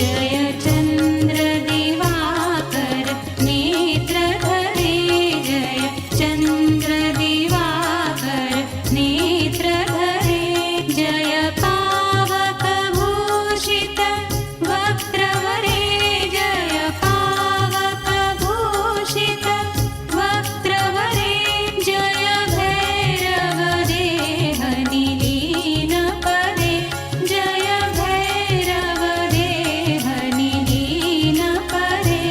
जय चंद्र दिवाकर नेत्रधरे जय चंद्र दिवाकर नेत्रधरे जय पावक भूषित वक्त्रवरे जय पावक भूषित वक्त्रवरे जय भैरव देह निलीन पदे जय भैरव देह निलीन पदे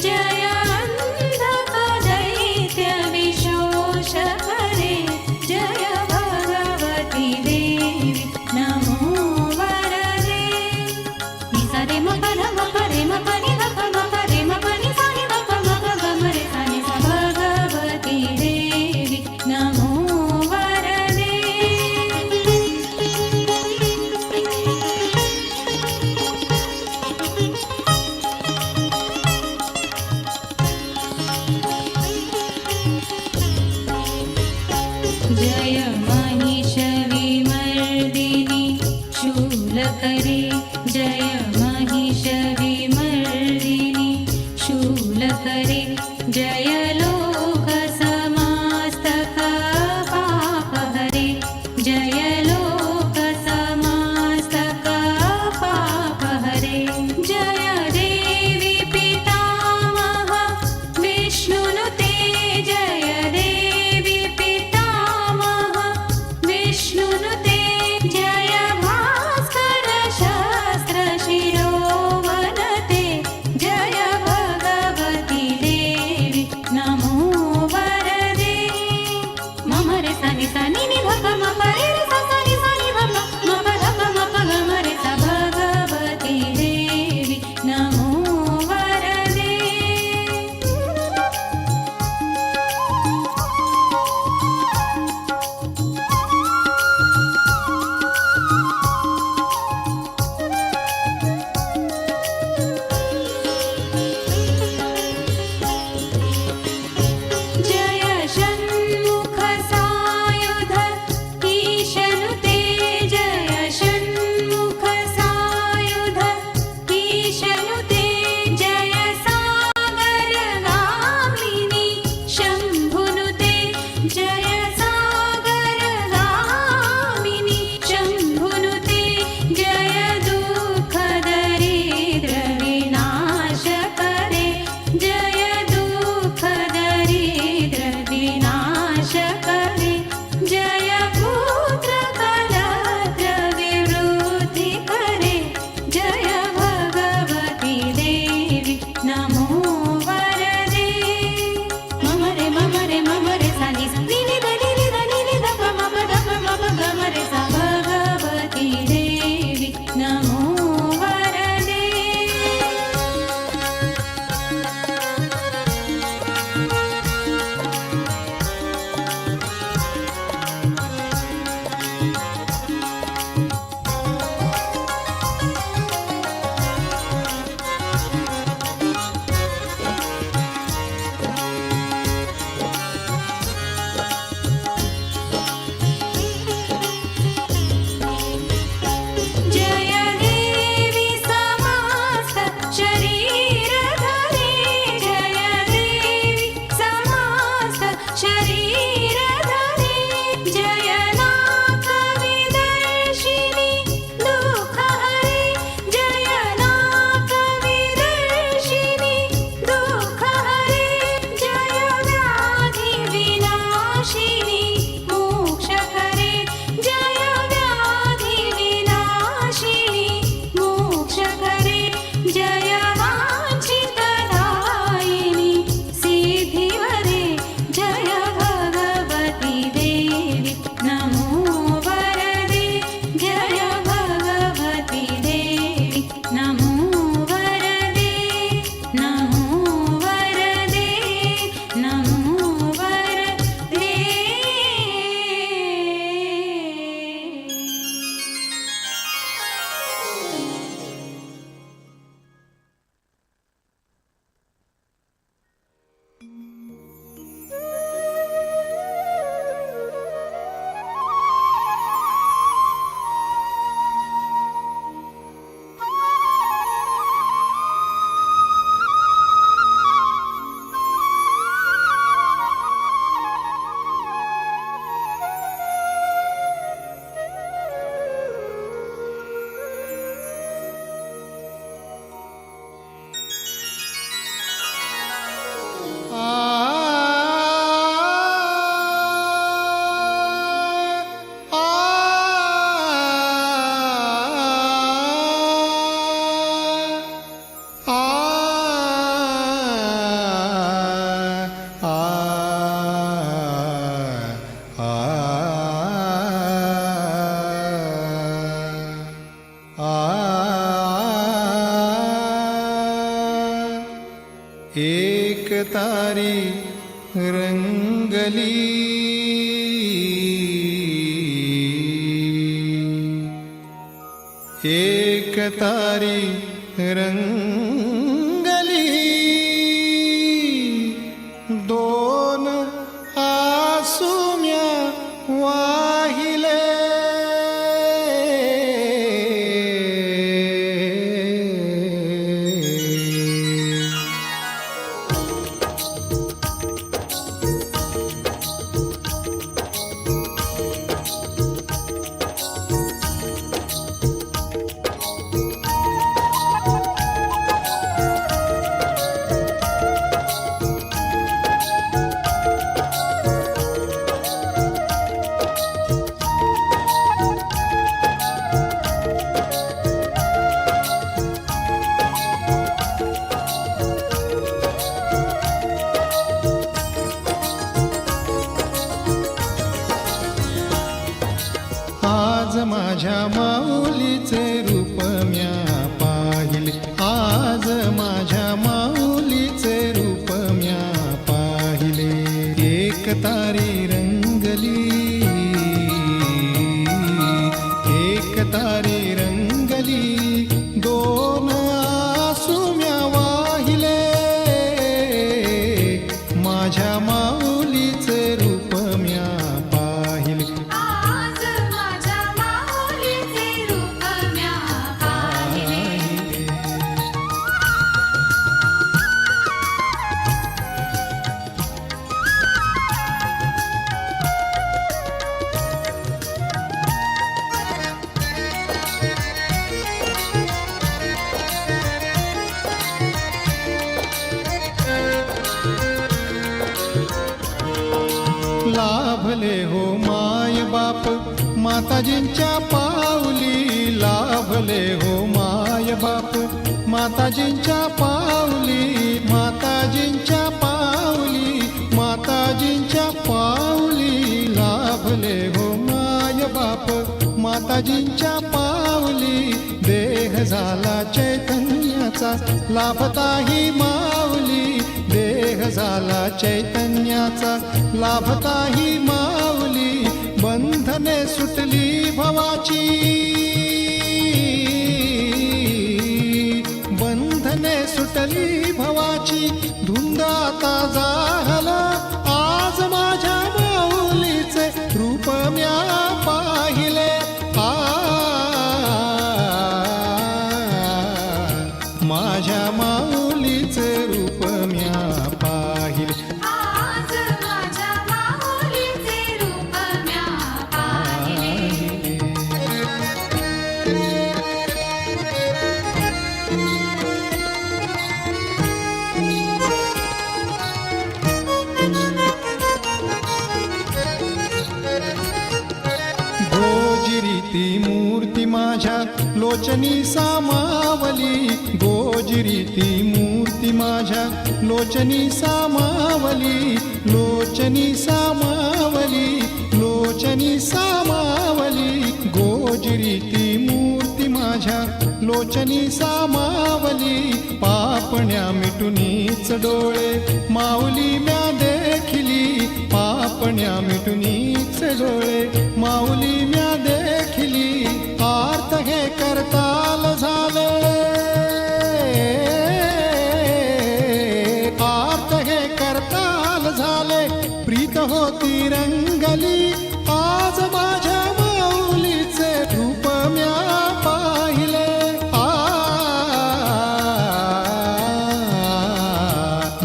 जय अंधक दैत्य विशोष करे जय भगवती देवी नमो वरदे निसा रे म प ध म प रे म प नि ध प म प रे म प नि सा नि ध प म ग ग म रे सा नि सा भगवती देवी नमो वरदे जय महिष विमर्दिनी शूलकरे जय महिष एक तारी रंगली, एक तारी रंगली, दोन आसुम्या वाहिले, आज माझ्या माऊलीचे रूप म्या पाहिले, आज माझ्या माऊलीचे रूप म्या पाहिले, एक तारी रंगली, एक तारी रंगली, दोन आसू म्या वाहिले, माझ्या माऊलीचे रूप म्या पाहिले. आज माझ्या माऊलीचे रूप म्या पाहिले. लाभले हो माय बाप माताजींच्या पावली, लाभले हो माय बाप माताजींच्या पावली, माताजींच्या पावली, माताजींच्या पावली, लाभले हो माय बाप माताजींच्या पावली, देह झाला चैतन्याचा लाभताही माऊली, देह झाला चैतन्याचा लाभताही माऊली, बंधने सुटली भवाची, बंधने सुटली भवाची, धुंद आता झाला, आज माझ्या माऊलीचे रूप म्या पाहिले, माझ्या माऊलीचे रूप म्या पाहिले. आज माझ्या माऊलीचे रूप म्या पाहिले. गोजिरी ती मूर्ती माझ्या लोचनी सामावली, गोजिरी ती मूर्ती माझ्या लोचनी सामावली, लोचनी सामावली, लोचनी सामावली, गोजिरी ती मूर्ती माझ्या लोचनी सामावली, पापण्या मिटुनीच डोळे माऊली म्या देखिली, पापण्या मिटुनीच डोळे माऊली म्या देखिली, आर्त हे करताल झाले, आर्त हे करताल झाले, प्रीत होती रंगली, आज माझ्या माऊलीचे रूप म्या पाहिले,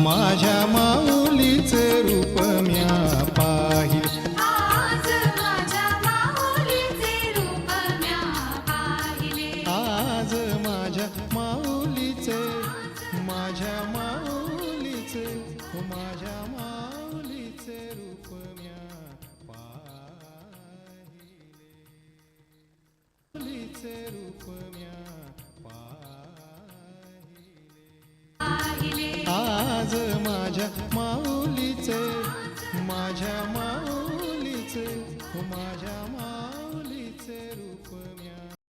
माझ्या माऊलीचे रूप म्या पाहिले. आज माझ्या माऊलीचे रूप म्या पाहिले. आज माझ्या माऊलीचे, माझ्या माऊलीचे, माझ्या माऊलीचे रूप म्या पाहिले, माऊलीचे रूप म्या पाहिले. आज माझ्या माऊलीचे, माझ्या माऊलीचे, माझ्या